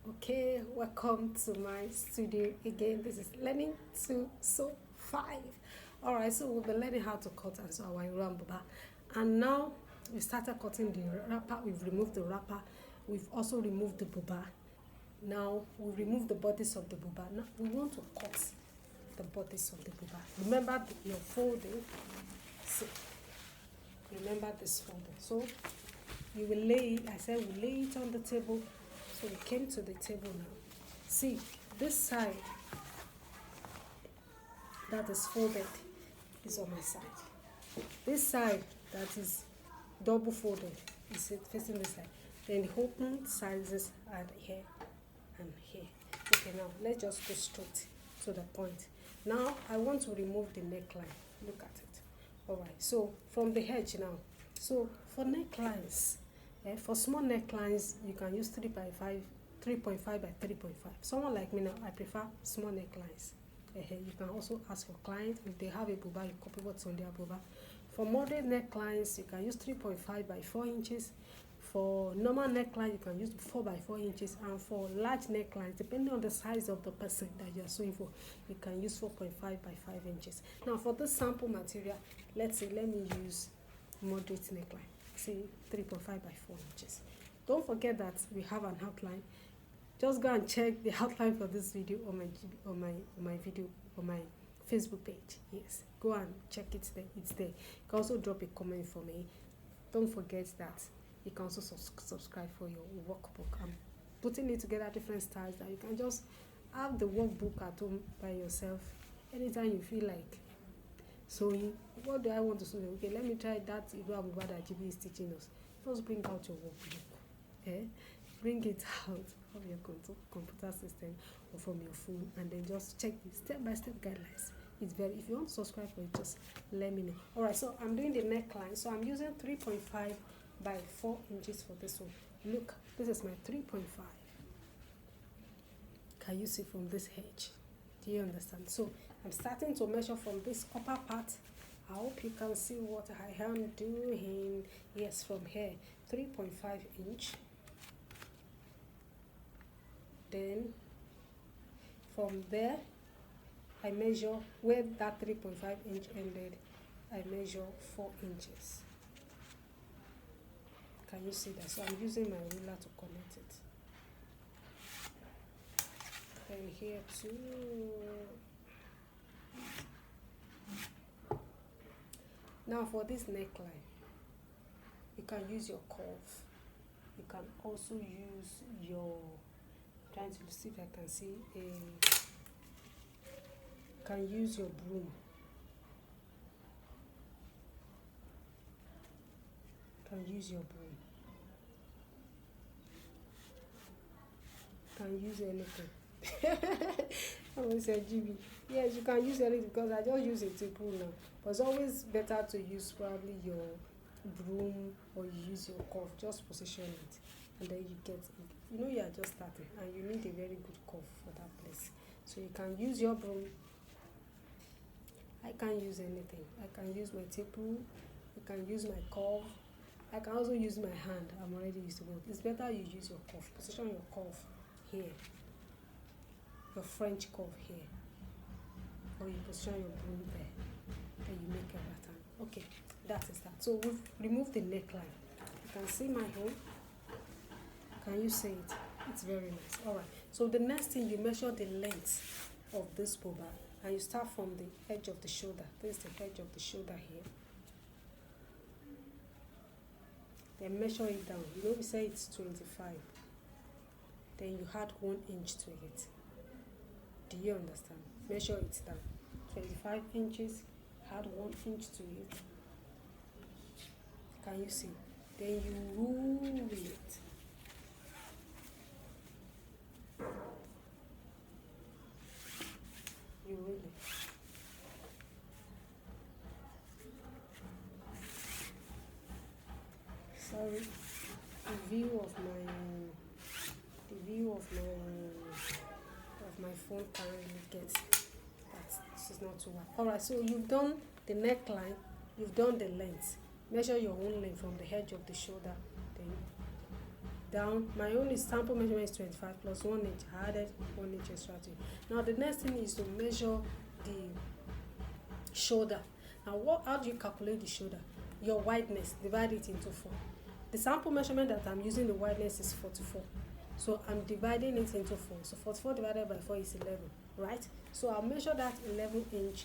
Okay, welcome to my studio again. This is learning to sew 5. Alright, so we'll be learning how to cut and sew our Buba. And now we started cutting the wrapper. We've removed the wrapper. We've also removed the buba. Now we remove the bodice of the buba. Now we want to cut the bodice of the buba. Remember your folding. So remember this folding. So you will lay it. I said we lay it on the table. So we came to the table now. See, this side that is folded is on my side. This side that is double folded is facing this side. Then the open sizes are here and here. Okay, now let's just go straight to the point. Now I want to remove the neckline. Look at it. Alright, so from the edge now. So for necklines, for small necklines, you can use 3.5 by 3.5. Someone like me now, I prefer small necklines. You can also ask your client if they have a buba, you copy what's on their buba. For moderate necklines, you can use 3.5 by 4 inches. For normal neckline, you can use 4 by 4 inches. And for large necklines, depending on the size of the person that you are sewing for, you can use 4.5 by 5 inches. Now for this sample material, let me use moderate neckline. See, 3.5 by 4 inches. Don't forget that we have an outline. Just go and check the outline for this video on my Facebook page. Yes, go and check it there. It's there. You can also drop a comment for me. Don't forget that you can also subscribe for your workbook. I'm putting it together different styles that you can just have the workbook at home by yourself anytime you feel like sewing. What do I want to sew? Okay, let me try that Buba that GB is teaching us. Just bring out your workbook. Bring it out of your computer system or from your phone, and then just check the step-by-step guidelines. It's very, if you want to subscribe for it, just let me know. Alright, so I'm doing the neckline. So I'm using 3.5 by 4 inches for this one. Look, this is my 3.5. Can you see from this edge? Do you understand? So I'm starting to measure from this upper part. I hope you can see what I am doing. Yes, from here, 3.5 inch. Then from there, I measure where that 3.5 inch ended. I measure 4 inches. Can you see that? So I'm using my ruler to connect it. Then here too. Now for this neckline, you can use your curve. You can also use your, trying to see if I can see can use your broom. Can use your broom. Can use anything. I always say GB. Yes, you can use anything because I just use a table now. But it's always better to use probably your broom or you use your curve. Just position it, and then you get. You know you are just starting, and you need a very good curve for that place. So you can use your broom. I can't use anything. I can use my table. I can use my curve. I can also use my hand. I'm already used to it. It's better you use your curve. Position your curve here. Your French curve here. Or you position your broom there. Then you make a pattern. Okay, that is that. So we've removed the neckline. You can see my hand. Can you see it? It's very nice. Alright. So the next thing, you measure the length of this buba. And you start from the edge of the shoulder. This is the edge of the shoulder here. Then measure it down. You know we say it's 25. Then you add 1 inch to it. Do you understand? Measure it down. 25 inches, add 1 inch to it. Can you see? Then you rule it. You rule it. Sorry, the view of my phone can't really get that. This is not too wide. Alright, so you've done the neckline, you've done the length. Measure your own length from the edge of the shoulder, then down. My only sample measurement is 25 plus 1 inch. I added 1 inch extra to it. Now the next thing is to measure the shoulder. Now how do you calculate the shoulder? Your wideness, divide it into 4. The sample measurement that I'm using, the wideness is 44. So I'm dividing it into 4. So 44 divided by 4 is 11, right? So I'll measure that 11 inch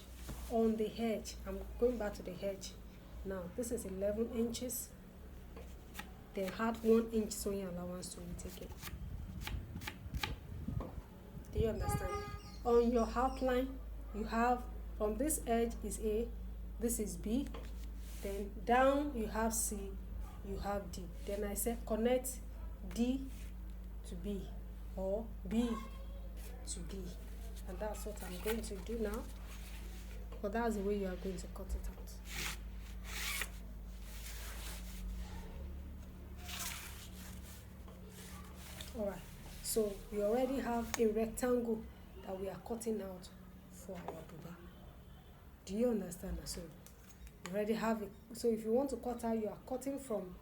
on the edge. I'm going back to the edge. Now this is 11 inches. Then add 1 inch sewing allowance to it again. Do you understand? On your outline, you have from this edge is A, this is B, then down you have C, you have D. Then I said connect D to B or B to D. And that's what I'm going to do now. But that's the way you are going to cut it out. Alright, so we already have a rectangle that we are cutting out for our buba. Do you understand? So you already have it. So if you want to cut out, you are cutting from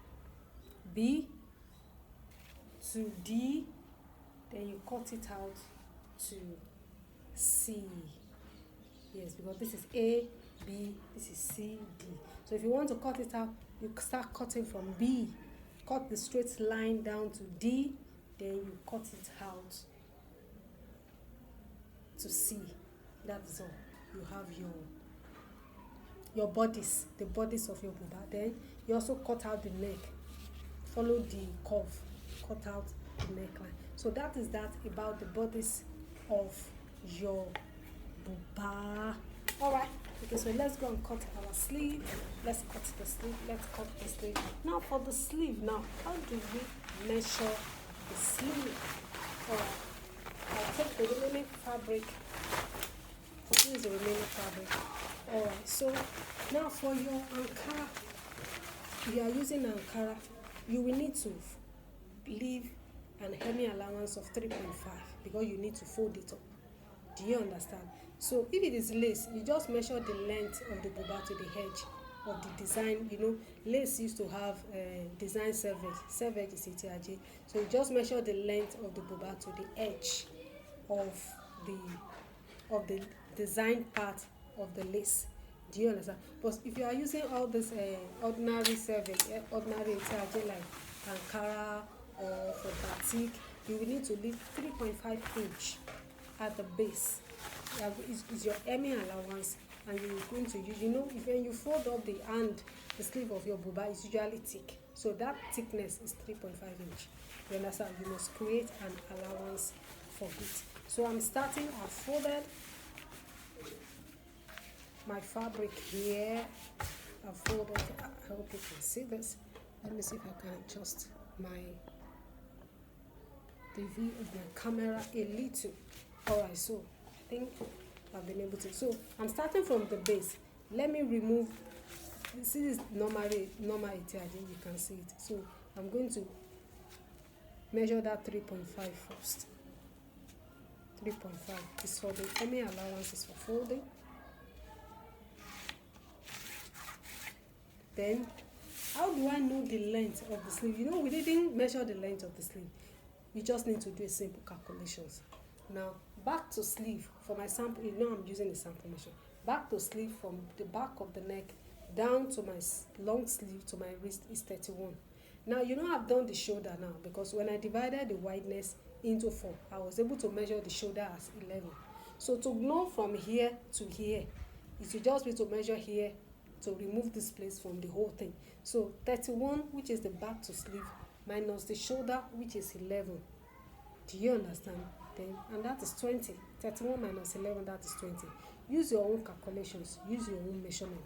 B to D, then you cut it out to C. Yes, because this is A, B, this is C, D. So if you want to cut it out, you start cutting from B, cut the straight line down to D, then you cut it out to C. That's all. You have your bodies, the bodies of your buba. Then you also cut out the neck. Follow the curve. Cut out the neckline. So that is that about the bodies of your buba. Alright. Okay, so let's go and cut our sleeve. Let's cut the sleeve. Let's cut the sleeve. Now for the sleeve, now how do we measure the sleeve? Alright. I'll take the remaining fabric. This is the remaining fabric. Alright, so now for your Ankara, if you are using Ankara, you will need to leave an hemi allowance of 3.5 because you need to fold it up. Do you understand? So if it is lace, you just measure the length of the buba to the edge of the design. You know, lace used to have design servage. Servage is ETRJ. So you just measure the length of the buba to the edge of the design part of the lace. Do you understand? But if you are using all this ordinary servage, ordinary ETRJ like Ankara or for batik, you will need to leave 3.5 inch at the base. Is your hemming allowance, and you're going to use, you know, if when you fold up the sleeve of your buba is usually thick, so that thickness is 3.5 inch. You understand? You must create an allowance for it. So I'm starting. I folded my fabric here. I folded. I hope you can see this. Let me see if I can adjust the view of my camera a little. Alright, so I think I've been able to. So I'm starting from the base. Let me remove. This is normal ETRJ, you can see it. So I'm going to measure that 3.5 first. 3.5 is for the hemming allowance, is for folding. Then how do I know the length of the sleeve? You know, we didn't measure the length of the sleeve. You just need to do a simple calculations. Now, back to sleeve. For my sample, you know I'm using a sample measure. Back to sleeve from the back of the neck down to my long sleeve to my wrist is 31. Now, you know I've done the shoulder now because when I divided the wideness into 4, I was able to measure the shoulder as 11. So to know from here to here, it will just be to measure here to remove this place from the whole thing. So 31, which is the back to sleeve, minus the shoulder, which is 11. Do you understand? Then, and that is 20. 31 minus 11, that is 20. Use your own calculations. Use your own measurement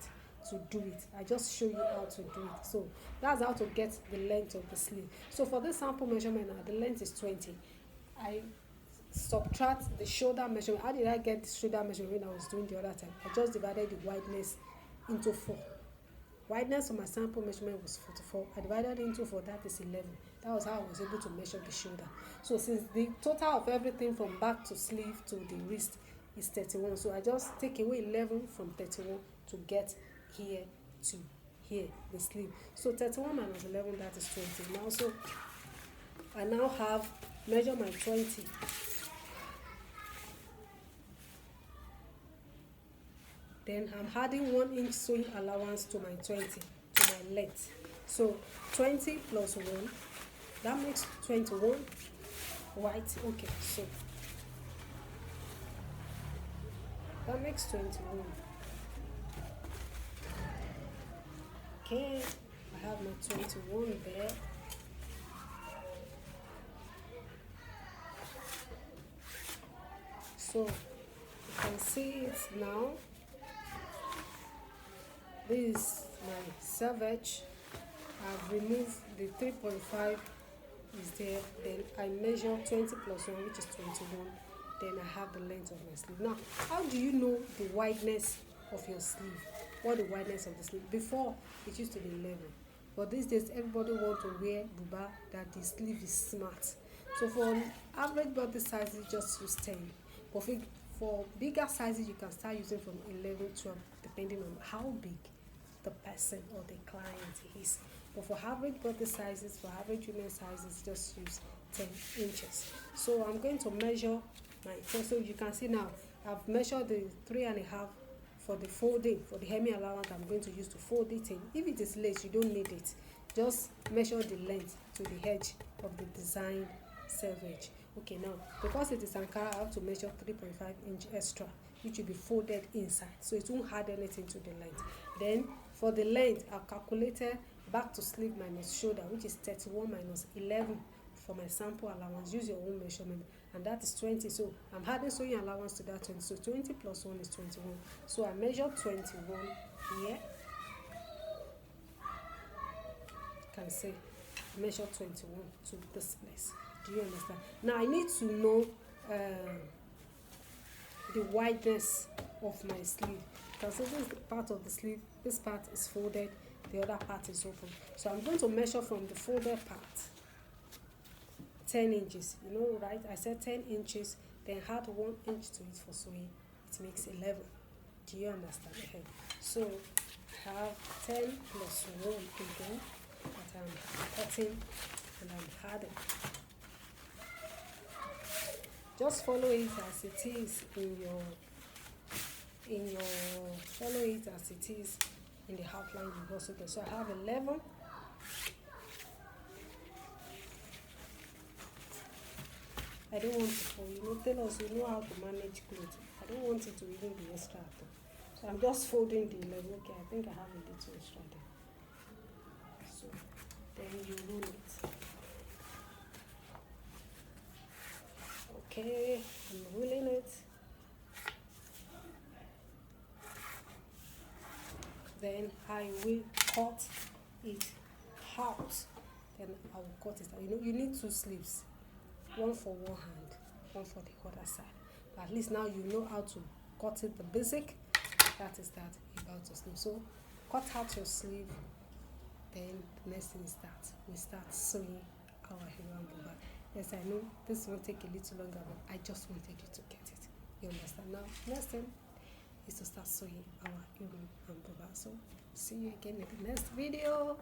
to do it. I just show you how to do it. So that's how to get the length of the sleeve. So for this sample measurement now, the length is 20. I subtract the shoulder measurement. How did I get the shoulder measurement when I was doing the other time? I just divided the wideness into 4. Wideness of my sample measurement was 44. I divided it into 4, that is 11. That was how I was able to measure the shoulder. So since the total of everything from back to sleeve to the wrist is 31, so I just take away 11 from 31 to get here to here, the sleeve. So 31 minus 11, that is 20. Now, so I now have measure my 20. Then I'm adding 1 inch sewing allowance to my 20, to my length. So 20 plus 1, that makes 21, right? Okay, so that makes 21. Okay, I have my 21 there. So you can see it now. This is my selvage. I've removed the 3.5 is there. Then I measure 20 plus 1, which is 21. Then I have the length of my sleeve. Now, how do you know the wideness of your sleeve? What the wideness of the sleeve? Before, it used to be level. But these days, everybody wants to wear buba that the sleeve is smart. So for average body sizes, just use 10. But for bigger sizes, you can start using from 11, 12, depending on how big the person or the client is. But for average body sizes, for average women sizes, just use 10 inches. So I'm going to measure my chest. So you can see now, I've measured the 3.5 for the folding, for the hemi allowance I'm going to use to fold it in. If it is lace, you don't need it. Just measure the length to the edge of the design selvage. Okay, now because it is Ankara, I have to measure 3.5 inch extra, which will be folded inside, so it won't add anything to the length. Then for the length, I've calculated back to sleeve minus shoulder, which is 31 minus 11 for my sample allowance. Use your own measurement, and that is 20. So I'm adding sewing allowance to that 20. So 20 plus 1 is 21. So I measured 21 here. You can see measure 21 to this place. Do you understand? Now I need to know the wideness of my sleeve. Because this is the part of the sleeve. This part is folded, the other part is open. So I'm going to measure from the folded part 10 inches. You know, right? I said 10 inches, then add 1 inch to it for sewing. It makes 11. Do you understand? Okay. So I have 10 plus 1 again that I'm cutting and I'm adding. Just follow it as it is in your follow it as it is in the outline you also get. So I have 11. I don't want it for, you know, tell us you know how to manage clothes. I don't want it to even be extra at all. So I'm just folding the 11. Okay, I think I have a little extra there. So then you roll it. Okay, I'm rolling it. Then I will cut it out. Then I will cut it out. You know, you need 2 sleeves, one for one hand, one for the other side. But at least now you know how to cut it. The basic, that is that about your sleeve. So cut out your sleeve. Then the next thing is that we start sewing our hero and buba. Yes, I know this will take a little longer, but I just wanted you to get it. You understand? Now, next thing is to start sewing our hero and buba. So see you again in the next video.